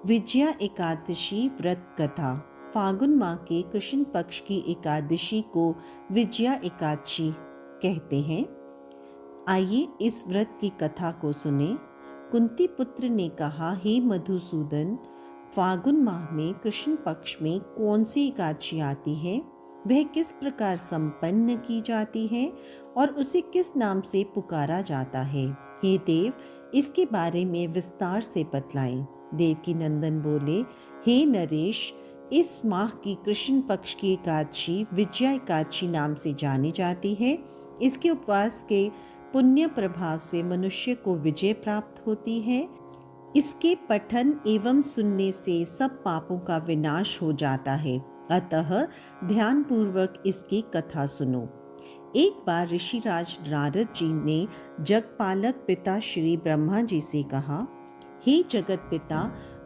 विजया एकादशी व्रत कथा। फागुन माह के कृष्ण पक्ष की एकादशी को विजया एकादशी कहते हैं। आइए इस व्रत की कथा को सुने। कुंती पुत्र ने कहा, हे मधुसूदन, फागुन माह में कृष्ण पक्ष में कौन सी एकादशी आती है, वह किस प्रकार संपन्न की जाती है और उसे किस नाम से पुकारा जाता है। हे देव, इसके बारे में विस्तार से बतलाएं। देवकी नंदन बोले, हे नरेश, इस माह की कृष्ण पक्ष की एकादशी विजया एकादशी नाम से जानी जाती है। इसके उपवास के पुण्य प्रभाव से मनुष्य को विजय प्राप्त होती है। इसके पठन एवं सुनने से सब पापों का विनाश हो जाता है। अतः ध्यान पूर्वक इसकी कथा सुनो। एक बार ऋषिराज नारद जी ने जगपालक पिता श्री ब्रह्मा जी से कहा, हे जगत पिता,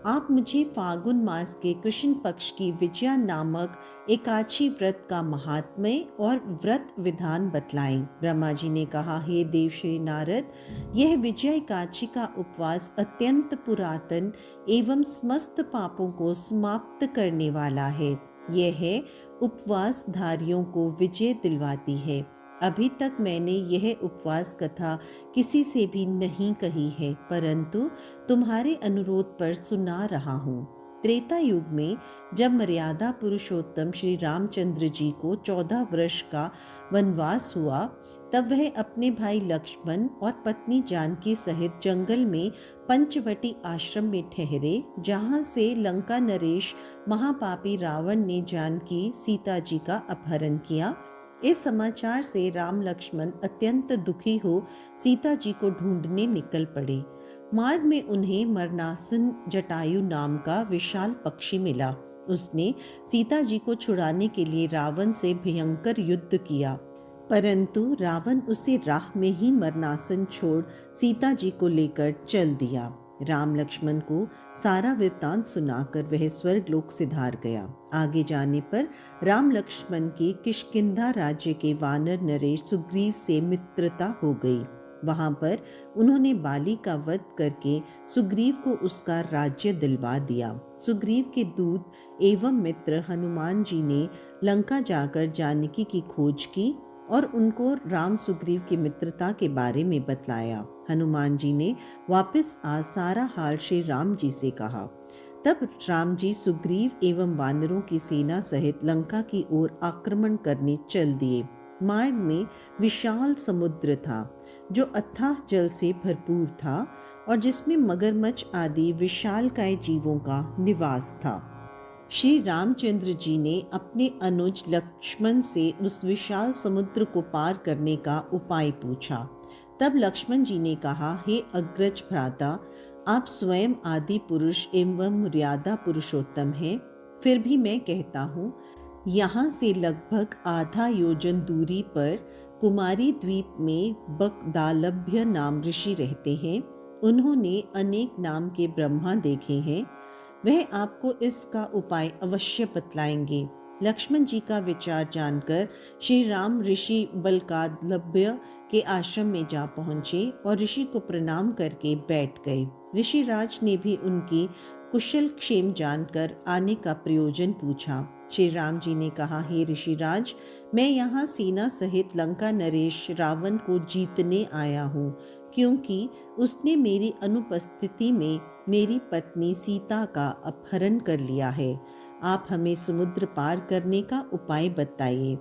आप मुझे फागुन मास के कृष्ण पक्ष की विजया नामक एकादशी व्रत का महात्म्य और व्रत विधान बतलाएं। ब्रह्मा जी ने कहा, हे देव श्री नारद, यह विजया एकादशी का उपवास अत्यंत पुरातन एवं समस्त पापों को समाप्त करने वाला है। यह उपवास धारियों को विजय दिलवाती है। अभी तक मैंने यह उपवास कथा किसी से भी नहीं कही है, परंतु तुम्हारे अनुरोध पर सुना रहा हूँ। त्रेता युग में जब मर्यादा पुरुषोत्तम श्री रामचंद्र जी को 14 वर्ष का वनवास हुआ, तब वह अपने भाई लक्ष्मण और पत्नी जानकी सहित जंगल में पंचवटी आश्रम में ठहरे, जहाँ से लंका नरेश महापापी रावण ने जानकी सीता जी का अपहरण किया। इस समाचार से राम लक्ष्मण अत्यंत दुखी हो सीता जी को ढूंढने निकल पड़े। मार्ग में उन्हें मरणासन जटायु नाम का विशाल पक्षी मिला। उसने सीता जी को छुड़ाने के लिए रावण से भयंकर युद्ध किया, परंतु रावण उसे राह में ही मरणासन छोड़ सीता जी को लेकर चल दिया। राम लक्ष्मण को सारा वृत्तांत सुनाकर वह स्वर्गलोक सिधार गया। आगे जाने पर राम लक्ष्मण की किष्किंधा राज्य के वानर नरेश सुग्रीव से मित्रता हो गई। वहां पर उन्होंने बाली का वध करके सुग्रीव को उसका राज्य दिलवा दिया। सुग्रीव के दूत एवं मित्र हनुमान जी ने लंका जाकर जानकी की खोज की और उनको राम सुग्रीव की मित्रता के बारे में बतलाया। हनुमान जी ने वापस आ सारा हाल श्री राम जी से कहा। तब राम जी सुग्रीव एवं वानरों की सेना सहित लंका की ओर आक्रमण करने चल दिए। मार्ग में विशाल समुद्र था, जो अथाह जल से भरपूर था और जिसमें मगरमच्छ आदि विशालकाय जीवों का निवास था। श्री रामचंद्र जी ने अपने अनुज लक्ष्मण से उस विशाल समुद्र को पार करने का उपाय पूछा। तब लक्ष्मण जी ने कहा, हे अग्रज भ्राता, आप स्वयं आदि पुरुष एवं मर्यादा पुरुषोत्तम हैं, फिर भी मैं कहता हूँ, यहाँ से लगभग आधा योजन दूरी पर कुमारी द्वीप में बकदालभ्य नाम ऋषि रहते हैं। उन्होंने अनेक नाम के ब्रह्मा देखे हैं। वह आपको इसका उपाय अवश्य बतलाएंगे। लक्ष्मण जी का विचार जानकर श्री राम ऋषि बलकालभ्य के आश्रम में जा पहुंचे और ऋषि को प्रणाम करके बैठ गए। ऋषि राज ने भी उनकी कुशल क्षेम जानकर आने का प्रयोजन पूछा। श्री राम जी ने कहा, हे ऋषिराज, मैं यहाँ सेना सहित लंका नरेश रावण को जीतने आया हूँ, क्योंकि उसने मेरी अनुपस्थिति में मेरी पत्नी सीता का अपहरण कर लिया है। आप हमें समुद्र पार करने का उपाय बताइए।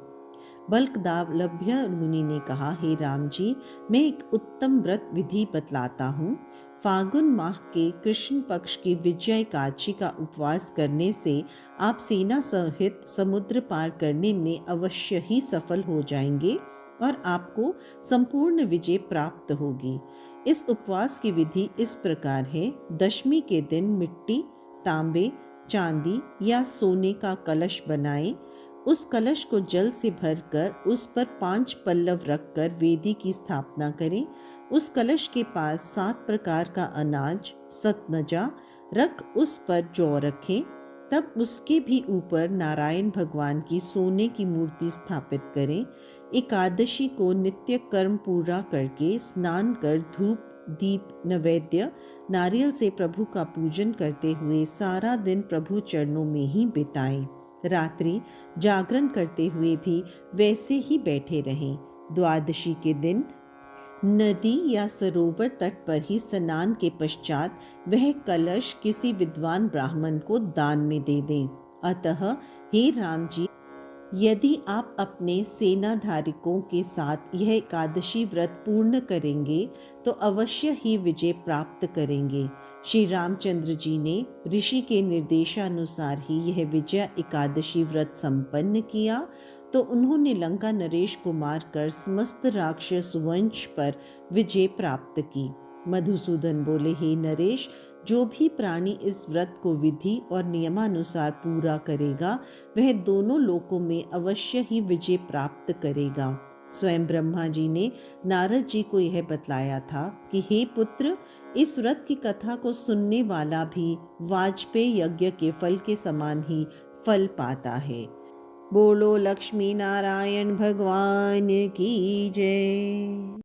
बलकालभ्य मुनि ने कहा, हे राम जी, मैं एक उत्तम व्रत विधि बतलाता हूँ। फागुन माह के कृष्ण पक्ष की विजया एकादशी का उपवास करने से आप सेना सहित समुद्र पार करने में अवश्य ही सफल हो जाएंगे और आपको संपूर्ण विजय प्राप्त होगी। इस उपवास की विधि इस प्रकार है। दशमी के दिन मिट्टी, तांबे, चांदी या सोने का कलश बनाएं। उस कलश को जल से भरकर उस पर 5 पल्लव रखकर वेदी की स्थापना करें। उस कलश के पास 7 प्रकार का अनाज सतनजा रख उस पर जौ रखें। तब उसके भी ऊपर नारायण भगवान की सोने की मूर्ति स्थापित करें। एकादशी को नित्य कर्म पूरा करके स्नान कर धूप दीप नैवेद्य नारियल से प्रभु का पूजन करते हुए सारा दिन प्रभु चरणों में ही बिताएं। रात्रि जागरण करते हुए भी वैसे ही बैठे रहें। द्वादशी के दिन नदी या सरोवर तट पर ही स्नान के पश्चात वह कलश किसी विद्वान ब्राह्मण को दान में दे दें। अतः हे राम जी, यदि आप अपने सेनाधारिकों के साथ यह एकादशी व्रत पूर्ण करेंगे तो अवश्य ही विजय प्राप्त करेंगे। श्री रामचंद्र जी ने ऋषि के निर्देशानुसार ही यह विजय एकादशी व्रत संपन्न किया तो उन्होंने लंका नरेश को मारकर समस्त राक्षस वंश पर विजय प्राप्त की। मधुसूदन बोले, हे नरेश, जो भी प्राणी इस व्रत को विधि और नियमानुसार पूरा करेगा वह दोनों लोकों में अवश्य ही विजय प्राप्त करेगा। स्वयं ब्रह्मा जी ने नारद जी को यह बतलाया था कि हे पुत्र, इस व्रत की कथा को सुनने वाला भी वाजपेयी यज्ञ के फल के समान ही फल पाता है। बोलो लक्ष्मी नारायण भगवान की जय।